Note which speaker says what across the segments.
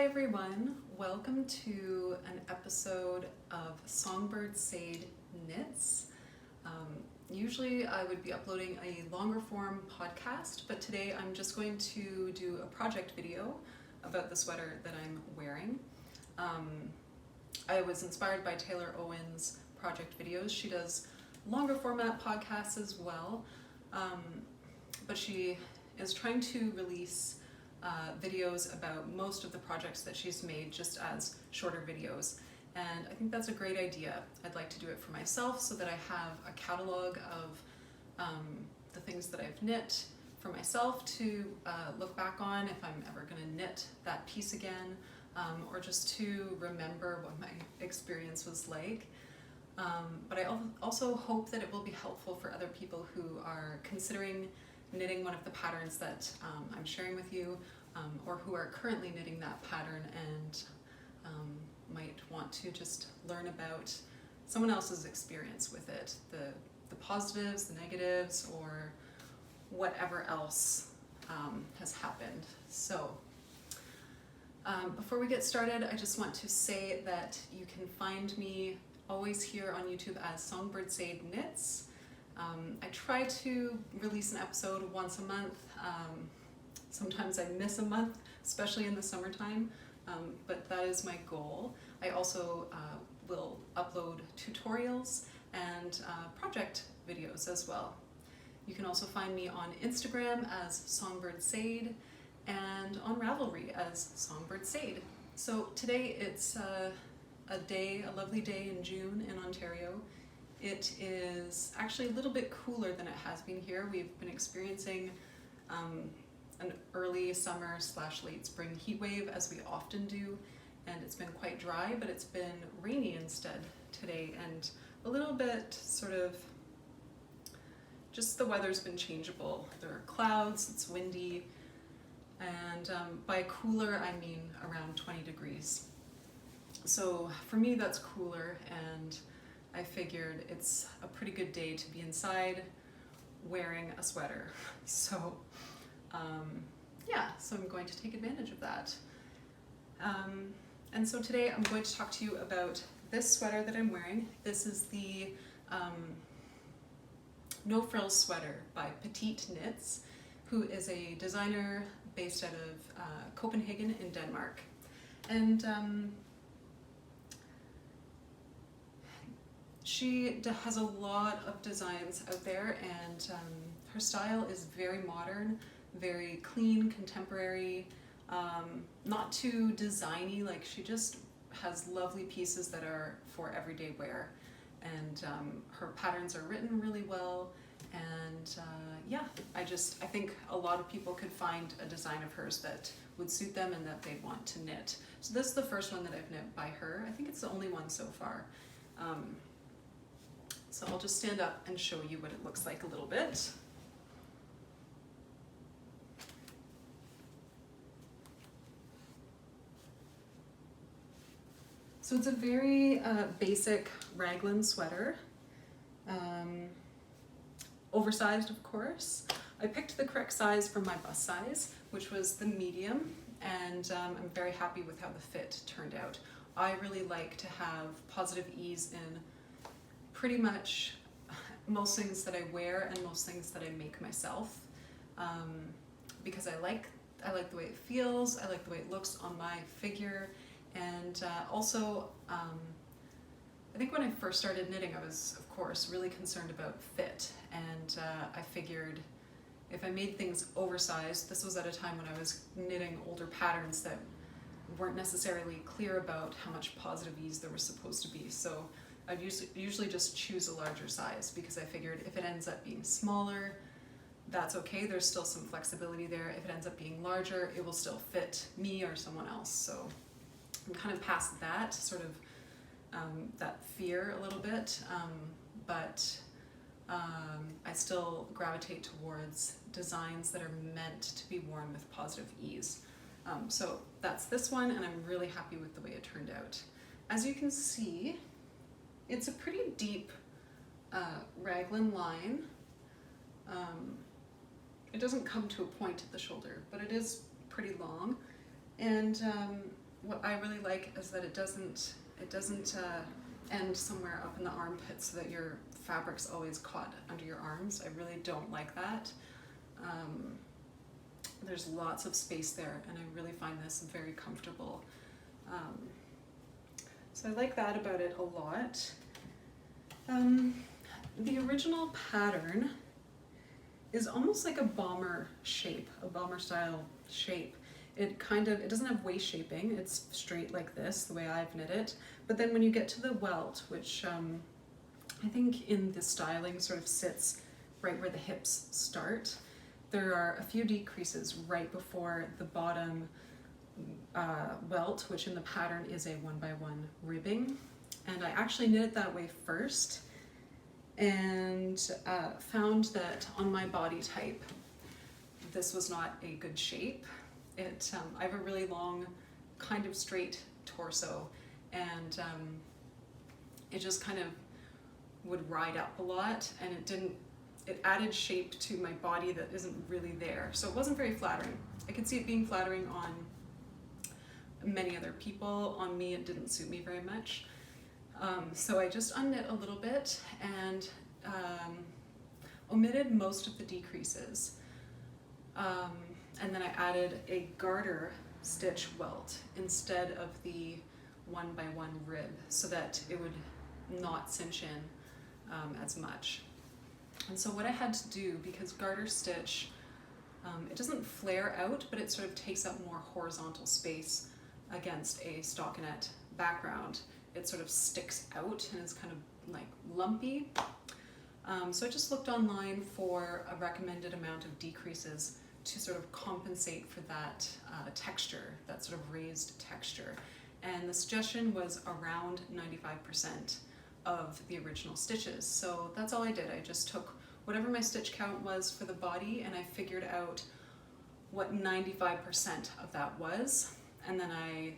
Speaker 1: Hi everyone, welcome to an episode of Songbird Sade Knits. Usually I would be uploading a longer form podcast, but today I'm just going to do a project video about the sweater that I'm wearing. I was inspired by Taylor Owen's project videos. She does longer format podcasts as well, but she is trying to release videos about most of the projects that she's made just as shorter videos, and I think that's a great idea. I'd like to do it for myself so that I have a catalog of the things that I've knit for myself to look back on if I'm ever going to knit that piece again, or just to remember what my experience was like. But I also hope that it will be helpful for other people who are considering knitting one of the patterns that I'm sharing with you, or who are currently knitting that pattern and might want to just learn about someone else's experience with it, the positives, the negatives, or whatever else has happened. So before we get started, I just want to say that you can find me always here on YouTube as Songbird Sade Knits. I try to release an episode once a month. Sometimes I miss a month, especially in the summertime, but that is my goal. I also will upload tutorials and project videos as well. You can also find me on Instagram as Songbird Sade and on Ravelry as Songbird Sade. So today it's a lovely day in June in Ontario. It is actually a little bit cooler than it has been here. We've been experiencing an early summer / late spring heat wave, as we often do, and it's been quite dry, but it's been rainy instead today, and a little bit sort of just the weather's been changeable. There are clouds, it's windy, and by cooler I mean around 20 degrees. So for me that's cooler, and I figured it's a pretty good day to be inside wearing a sweater. So so I'm going to take advantage of that. And so today I'm going to talk to you about this sweater that I'm wearing. This is the No Frills sweater by Petite Knits, who is a designer based out of Copenhagen in Denmark. And she has a lot of designs out there, and her style is very modern, very clean, contemporary, not too designy. Like, she just has lovely pieces that are for everyday wear, and her patterns are written really well, and I think a lot of people could find a design of hers that would suit them and that they want to knit. So this is the first one that I've knit by her. I think it's the only one so far. So I'll just stand up and show you what it looks like a little bit. So it's a very basic raglan sweater, oversized of course. I picked the correct size for my bust size, which was the medium, and I'm very happy with how the fit turned out. I really like to have positive ease in pretty much most things that I wear and most things that I make myself, because I like the way it feels, I like the way it looks on my figure, and also I think when I first started knitting I was of course really concerned about fit, and I figured if I made things oversized, this was at a time when I was knitting older patterns that weren't necessarily clear about how much positive ease there was supposed to be, so I'd usually just choose a larger size, because I figured if it ends up being smaller, that's okay, there's still some flexibility there. If it ends up being larger, it will still fit me or someone else. So I'm kind of past that, sort of that fear a little bit, but I still gravitate towards designs that are meant to be worn with positive ease. So that's this one, and I'm really happy with the way it turned out. As you can see, it's a pretty deep raglan line. It doesn't come to a point at the shoulder, but it is pretty long, and what I really like is that it doesn't end somewhere up in the armpit so that your fabric's always caught under your arms. I really don't like that. There's lots of space there, and I really find this very comfortable. So I like that about it a lot. The original pattern is almost like a bomber shape, a bomber style shape. It doesn't have waist shaping, it's straight like this, the way I've knit it. But then when you get to the welt, which I think in the styling sort of sits right where the hips start, there are a few decreases right before the bottom welt, which in the pattern is a 1x1 ribbing. And I actually knit it that way first, and found that on my body type, this was not a good shape. I have a really long, kind of straight torso, and it just kind of would ride up a lot, and it added shape to my body that isn't really there. So it wasn't very flattering. I could see it being flattering on many other people. On me, it didn't suit me very much. So I just unknit a little bit and omitted most of the decreases. And then I added a garter stitch welt instead of the 1x1 rib so that it would not cinch in as much. And so what I had to do, because garter stitch, it doesn't flare out, but it sort of takes up more horizontal space against a stockinette background. It sort of sticks out and is kind of like lumpy. So I just looked online for a recommended amount of decreases to sort of compensate for that texture, that sort of raised texture. And the suggestion was around 95% of the original stitches. So that's all I did. I just took whatever my stitch count was for the body, and I figured out what 95% of that was. And then I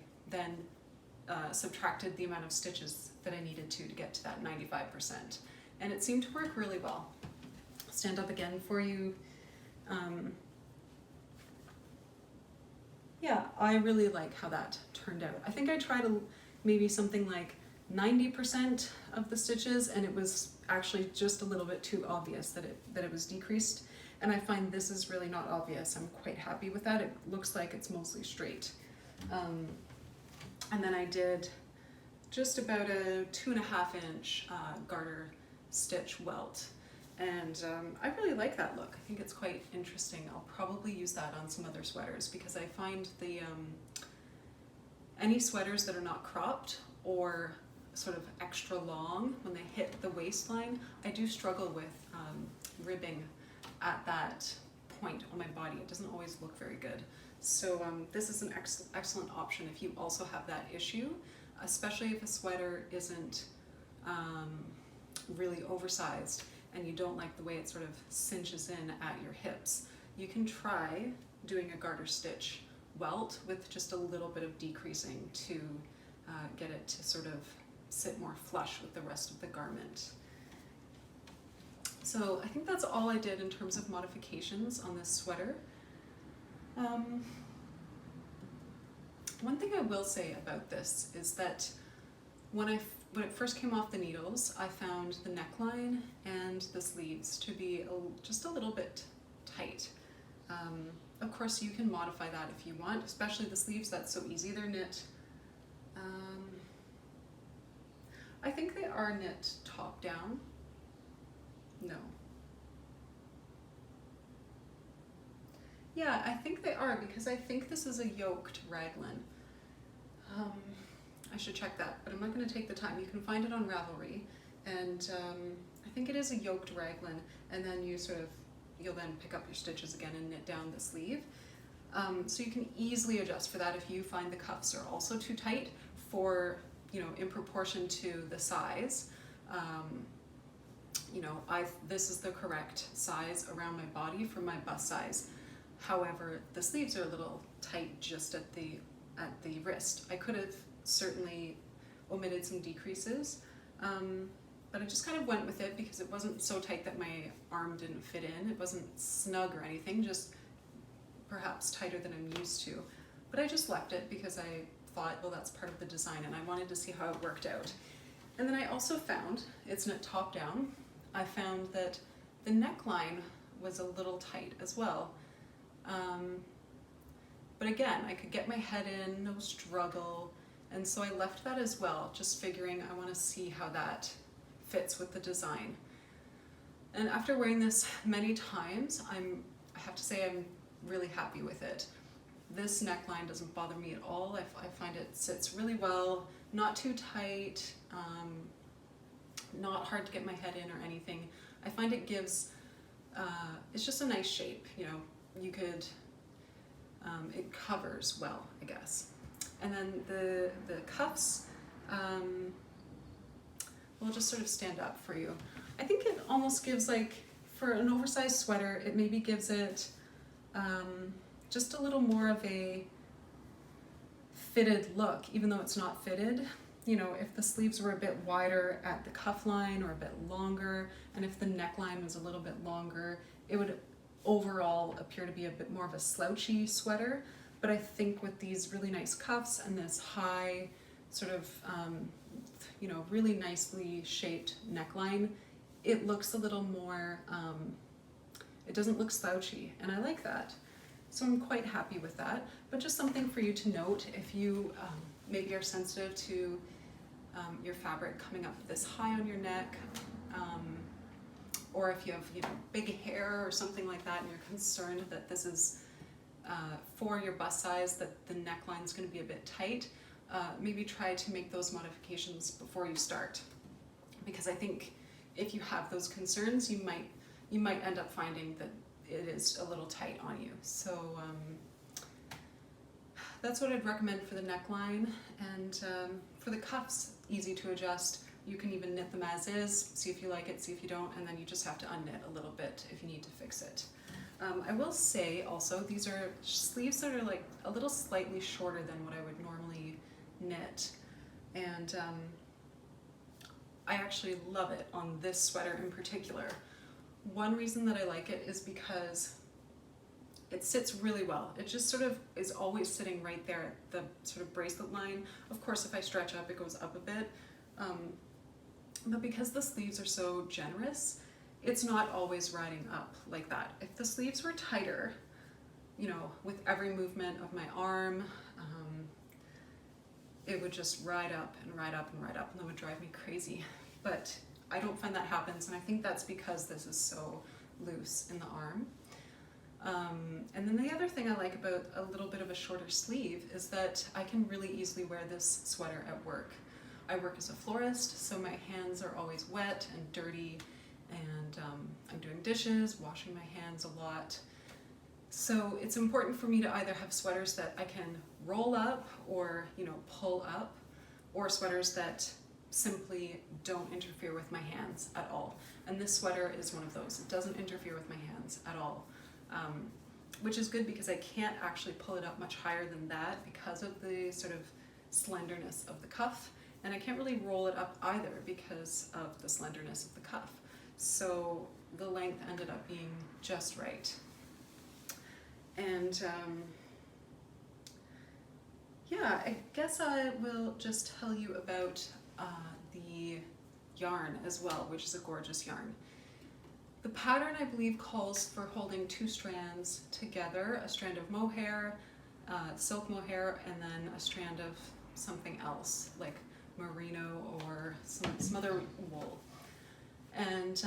Speaker 1: subtracted the amount of stitches that I needed to get to that 95%. And it seemed to work really well. I'll stand up again for you. Yeah, I really like how that turned out. I think I tried maybe something like 90% of the stitches, and it was actually just a little bit too obvious that it was decreased. And I find this is really not obvious. I'm quite happy with that. It looks like it's mostly straight. And then I did just about a 2.5 inch garter stitch welt. And I really like that look. I think it's quite interesting. I'll probably use that on some other sweaters, because I find any sweaters that are not cropped or sort of extra long when they hit the waistline, I do struggle with ribbing at that point on my body. It doesn't always look very good. So this is an excellent option if you also have that issue, especially if a sweater isn't really oversized and you don't like the way it sort of cinches in at your hips. You can try doing a garter stitch welt with just a little bit of decreasing to get it to sort of sit more flush with the rest of the garment. So I think that's all I did in terms of modifications on this sweater. One thing I will say about this is that when it first came off the needles, I found the neckline and the sleeves to be just a little bit tight. Of course, you can modify that if you want, especially the sleeves. That's so easy. They're knit. I think they are knit top down. No. Yeah, I think they are, because I think this is a yoked raglan. I should check that, but I'm not going to take the time. You can find it on Ravelry, and I think it is a yoked raglan, and then you'll then pick up your stitches again and knit down the sleeve. So you can easily adjust for that if you find the cuffs are also too tight for, in proportion to the size. This is the correct size around my body for my bust size. However, the sleeves are a little tight just at the wrist. I could have certainly omitted some decreases, but I just kind of went with it because it wasn't so tight that my arm didn't fit in. It wasn't snug or anything, just perhaps tighter than I'm used to. But I just left it because I thought, well, that's part of the design, and I wanted to see how it worked out. And then I also found, it's knit top down, I found that the neckline was a little tight as well. But again, I could get my head in, no struggle, and so I left that as well, just figuring I want to see how that fits with the design. And after wearing this many times, I have to say I'm really happy with it. This neckline doesn't bother me at all. I find it sits really well, not too tight, not hard to get my head in or anything. I find it gives, it's just a nice shape, you know, you could, it covers well, I guess. And then the cuffs will just sort of stand up for you. I think it almost gives, like, for an oversized sweater, it maybe gives it just a little more of a fitted look, even though it's not fitted. You know, if the sleeves were a bit wider at the cuff line or a bit longer, and if the neckline was a little bit longer, it would overall appear to be a bit more of a slouchy sweater. But I think with these really nice cuffs and this high sort of, you know, really nicely shaped neckline, it looks a little more, it doesn't look slouchy, and I like that. So I'm quite happy with that. But just something for you to note if you maybe are sensitive to your fabric coming up this high on your neck, or if you have, you know, big hair or something like that, and you're concerned that this is for your bust size, that the neckline is going to be a bit tight, maybe try to make those modifications before you start, because I think if you have those concerns, you might end up finding that it is a little tight on you. So that's what I'd recommend for the neckline. And for the cuffs, easy to adjust. You can even knit them as is, see if you like it, see if you don't, and then you just have to unknit a little bit if you need to fix it. I will say also, these are sleeves that are like a little slightly shorter than what I would normally knit. And I actually love it on this sweater in particular. One reason that I like it is because it sits really well. It just sort of is always sitting right there at the sort of bracelet line. Of course, if I stretch up, it goes up a bit. But because the sleeves are so generous, it's not always riding up like that. If the sleeves were tighter, you know, with every movement of my arm, it would just ride up and ride up and ride up, and that would drive me crazy. But I don't find that happens, and I think that's because this is so loose in the arm. And then the other thing I like about a little bit of a shorter sleeve is that I can really easily wear this sweater at work. I work as a florist, so my hands are always wet and dirty, and I'm doing dishes, washing my hands a lot. So it's important for me to either have sweaters that I can roll up or, you know, pull up, or sweaters that simply don't interfere with my hands at all. And this sweater is one of those. It doesn't interfere with my hands at all, which is good because I can't actually pull it up much higher than that because of the sort of slenderness of the cuff. And I can't really roll it up either because of the slenderness of the cuff. So the length ended up being just right. And yeah, I guess I will just tell you about the yarn as well, which is a gorgeous yarn. The pattern, I believe, calls for holding 2 strands together, a strand of mohair, silk mohair, and then a strand of something else, like merino or some other wool. And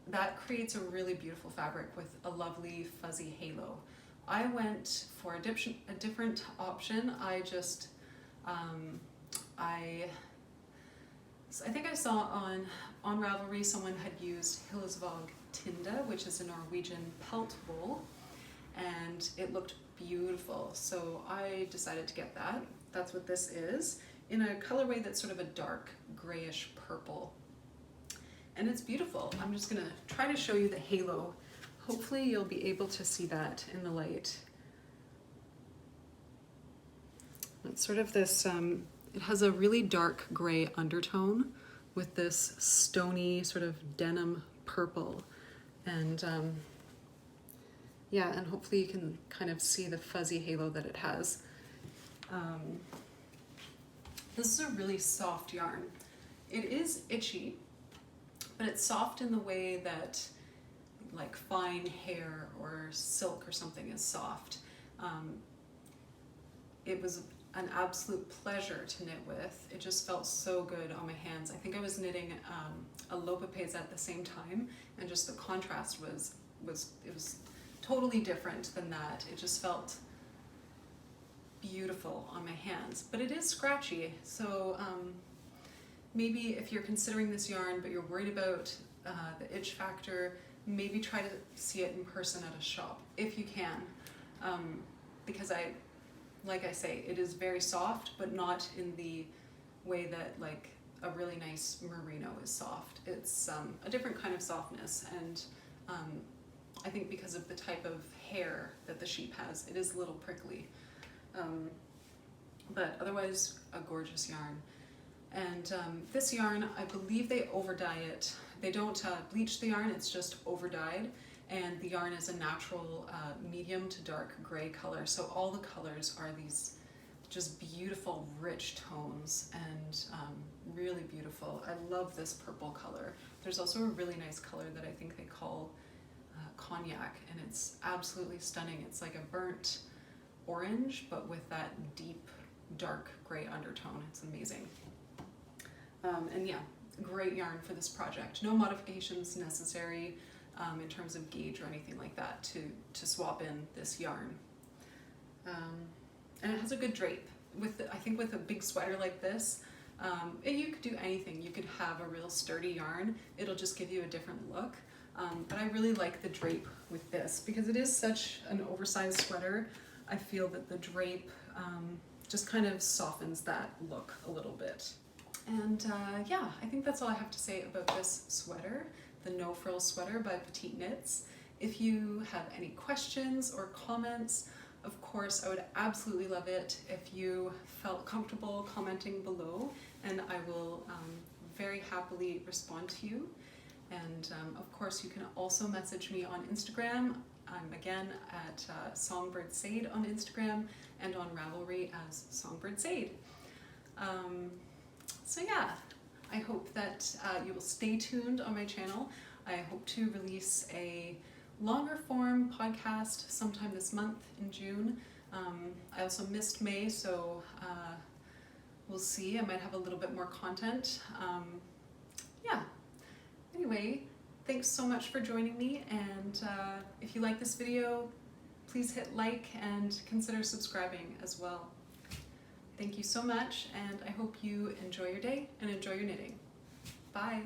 Speaker 1: that creates a really beautiful fabric with a lovely fuzzy halo. I went for a different option. I just, I think I saw on Ravelry someone had used Hillesvåg Tinde, which is a Norwegian pelt wool, and it looked beautiful. So I decided to get that. That's what this is, in a colorway that's sort of a dark grayish purple. And it's beautiful. I'm just gonna try to show you the halo. Hopefully you'll be able to see that in the light. It's sort of this, it has a really dark gray undertone with this stony sort of denim purple. And yeah, and hopefully you can kind of see the fuzzy halo that it has. This is a really soft yarn. It is itchy, but it's soft in the way that like fine hair or silk or something is soft. It was an absolute pleasure to knit with. It just felt so good on my hands. I think I was knitting a Lopapes at the same time, and just the contrast was totally different than that. It just felt beautiful on my hands, but it is scratchy. So maybe if you're considering this yarn but you're worried about the itch factor, maybe try to see it in person at a shop if you can, because like I say, it is very soft, but not in the way that like a really nice merino is soft. It's a different kind of softness, and I think because of the type of hair that the sheep has, it is a little prickly. But otherwise, a gorgeous yarn. And this yarn, I believe they over-dye it. They don't bleach the yarn, it's just over-dyed. And the yarn is a natural medium to dark gray color. So all the colors are these just beautiful, rich tones, and really beautiful. I love this purple color. There's also a really nice color that I think they call cognac, and it's absolutely stunning. It's like a burnt orange, but with that deep, dark gray undertone. It's amazing. And yeah, great yarn for this project. No modifications necessary in terms of gauge or anything like that to swap in this yarn. And it has a good drape. I think with a big sweater like this, you could do anything. You could have a real sturdy yarn. It'll just give you a different look. But I really like the drape with this because it is such an oversized sweater. I feel that the drape just kind of softens that look a little bit. And yeah, I think that's all I have to say about this sweater, the No Frills sweater by Petite Knits. If you have any questions or comments, of course, I would absolutely love it if you felt comfortable commenting below, and I will very happily respond to you. And of course, you can also message me on Instagram. I'm again at SongbirdsAid on Instagram, and on Ravelry as SongbirdsAid. So yeah, I hope that you will stay tuned on my channel. I hope to release a longer form podcast sometime this month in June. I also missed May, so we'll see. I might have a little bit more content. Yeah. Anyway, thanks so much for joining me, and if you like this video, please hit like and consider subscribing as well. Thank you so much, and I hope you enjoy your day and enjoy your knitting. Bye!